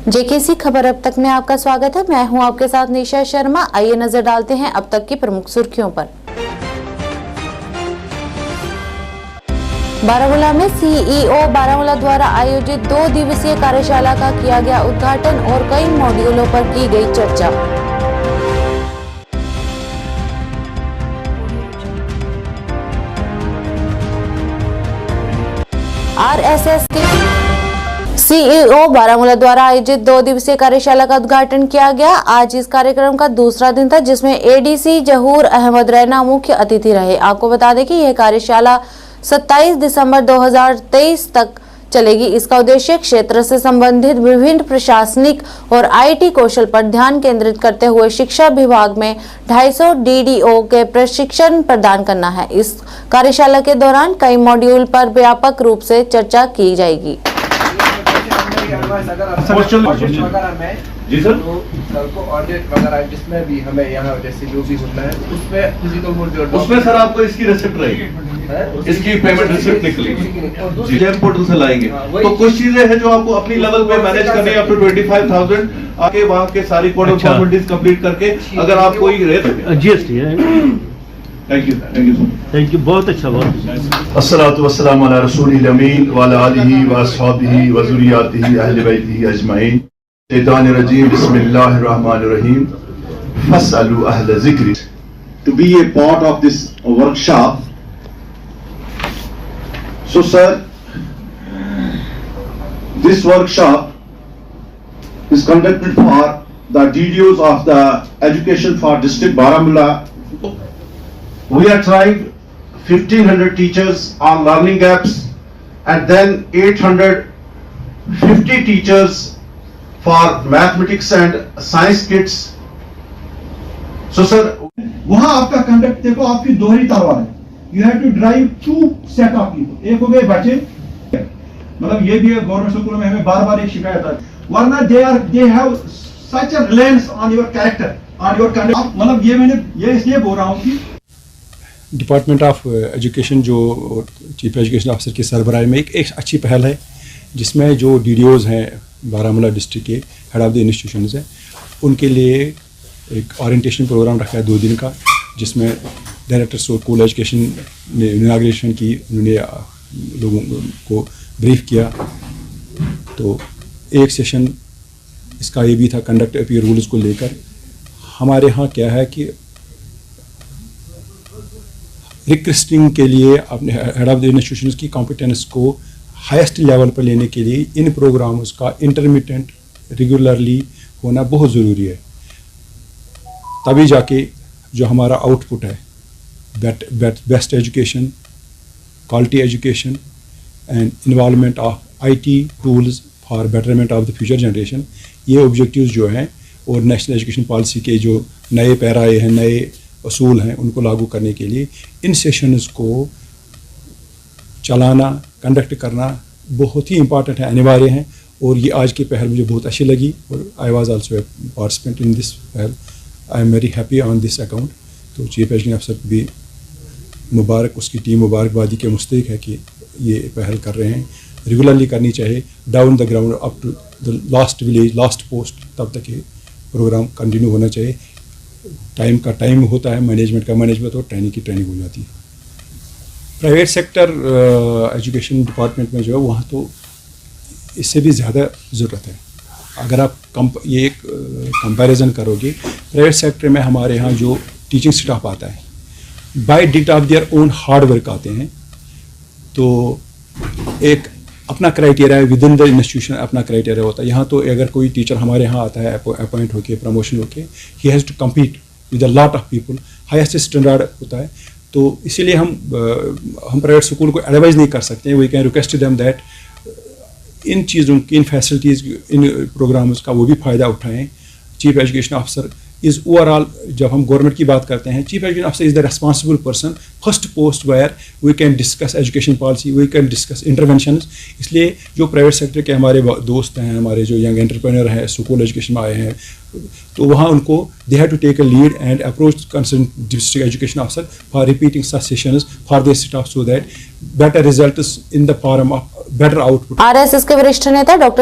JKC खबर अब तक में आपका स्वागत है। मैं हूं आपके साथ निशा शर्मा। आइए नजर डालते हैं अब तक की प्रमुख सुर्खियों पर। बारामूला में सीईओ बारामूला द्वारा आयोजित 2 दिवसीय कार्यशाला का किया गया उद्घाटन और कई मॉड्यूलों पर की गई चर्चा। आरएसएस के सीईओ बारामूला द्वारा आयोजित 2 दिवसीय कार्यशाला का उद्घाटन किया गया। आज इस कार्यक्रम का दूसरा दिन था, जिसमें एडीसी जहूर अहमद रैना मुख्य अतिथि रहे। आपको बता दें कि यह कार्यशाला 27 दिसंबर 2023 तक चलेगी। इसका उद्देश्य क्षेत्र से संबंधित विभिन्न प्रशासनिक और आईटी कौशल पर ध्यान केंद्रित करते हुए शिक्षा विभाग में 250 डीडीओ के प्रशिक्षण प्रदान करना है। इस कार्यशाला के दौरान कई मॉड्यूल पर व्यापक रूप से चर्चा की जाएगी। जी सर, तो कल को ऑडिट वगैरह जिसमें भी हमें यहाँ जैसे जो भी होता है उसमें सर आपको इसकी रिसिप्ट रहेगी, इसकी पेमेंट रिसिप्ट निकलेगी, जेम पोर्टल से लाएंगे। तो कुछ चीजें हैं जो आपको अपनी लेवल पे मैनेज करनी है। अप टू 25,000 आके वहाँ के सारी कोड ऑफ फॉर्मेलिटीज कंप्लीट करके अगर आप कोई जीएसटी है। थैंक यू, बहुत अच्छा, बहुत अस्सलातु वस्सलामु अला रसूलिल अमीन व अला आलिहि व अस्हाबिहि व ज़ुर्रिय्यतिहि अहले बैतिहि अजमईन। शैतानिर रजीम, बिस्मिल्लाहिर रहमानिर रहीम। फस्अलु अहले ज़िक्र। To be a part of this workshop. So sir, this workshop is conducted for the DDOs of the education for district Baramulla. We are trying 1,500 teachers on learning gaps and then 850 teachers for mathematics and science kits. So sir, वहां आपका conduct देखो, आपकी दोहरी तलवार है। You have to drive 2 set of people. एक हो गए बच्चे, मतलब ये भी गवर्नमेंट स्कूल में हमें बार बार एक शिकायत है, वरना they have such a reliance on your character, on your conduct. मतलब ये मैंने ये इसलिए बोल रहा हूँ कि डिपार्टमेंट ऑफ एजुकेशन जो चीफ एजुकेशन ऑफिसर की सरबराही में एक अच्छी पहल है, जिसमें जो डीडीओज हैं बारामूला डिस्ट्रिक्ट के हेड ऑफ द इंस्टीट्यूशंस हैं, उनके लिए एक ओरिएंटेशन प्रोग्राम रखा है 2 दिन का, जिसमें डायरेक्टर स्कूल एजुकेशन ने इनाग्रेशन की, उन्होंने लोगों को ब्रीफ किया। तो एक सेशन इसका ये भी था कंडक्ट अपीयर रूल्स को लेकर। हमारे यहाँ क्या है कि रिक्वेस्टिंग के लिए अपने हेड ऑफ द इंस्टीट्यूशंस की कॉम्पिटेंस को हाईएस्ट लेवल पर लेने के लिए इन प्रोग्राम्स का इंटरमिटेंट रेगुलरली होना बहुत ज़रूरी है। तभी जाके जो हमारा आउटपुट है, best education, quality education and involvement of IT tools for betterment of the future generation, ये ऑब्जेक्टिव्स जो हैं और नेशनल एजुकेशन पॉलिसी के जो नए पैराए हैं, नए असूल हैं, उनको लागू करने के लिए इन सेशंस को चलाना, कंडक्ट करना बहुत ही इम्पॉर्टेंट है, अनिवार्य हैं। और ये आज की पहल मुझे बहुत अच्छी लगी और I was also a participant in this पहल। I am very happy on this account. तो चीफ एजुकेशन अफसर भी मुबारक, उसकी टीम मुबारकबादी के मुस्तहिक है कि ये पहल कर रहे हैं। रेगुलरली करनी चाहिए, down the ground up to the last village, last post, तब तक ये प्रोग्राम कंटिन्यू होना चाहिए। टाइम का टाइम होता है, मैनेजमेंट का मैनेजमेंट और ट्रेनिंग की ट्रेनिंग हो जाती है। प्राइवेट सेक्टर एजुकेशन डिपार्टमेंट में जो है वहाँ तो इससे भी ज़्यादा ज़रूरत है। अगर आप ये एक कंपैरिजन करोगे, प्राइवेट सेक्टर में हमारे यहाँ जो टीचिंग स्टाफ आता है बाय डिट of their own hard work आते हैं, तो एक अपना क्राइटेरिया है, विद इन द इंस्टीट्यूशन अपना क्राइटेरिया होता है। यहाँ तो अगर कोई टीचर हमारे यहाँ आता है अपॉइंट होके, प्रमोशन होके, he has to compete with a lot of people, highest standard होता है। तो इसीलिए हम प्राइवेट स्कूल को एडवाइज नहीं कर सकते हैं। We can request them that इन चीज़ों की, इन फैसिलिटीज़, इन प्रोग्राम्स का वो भी फ़ायदा उठाएं। Chief education officer is overall, जब हम गवर्नमेंट की बात करते हैं, chief education officer is the responsible person, first post where we can discuss education policy, we can discuss interventions. इसलिए जो प्राइवेट सेक्टर के हमारे दोस्त हैं, हमारे जो यंग एंटरप्रेन्योर हैं, स्कूल एजुकेशन में आए हैं, तो वहाँ उनको they have to take a lead and approach concern district education officer for repeating such sessions for their staff so that better results in the form of better output. RSS के वरिष्ठ नेता doctor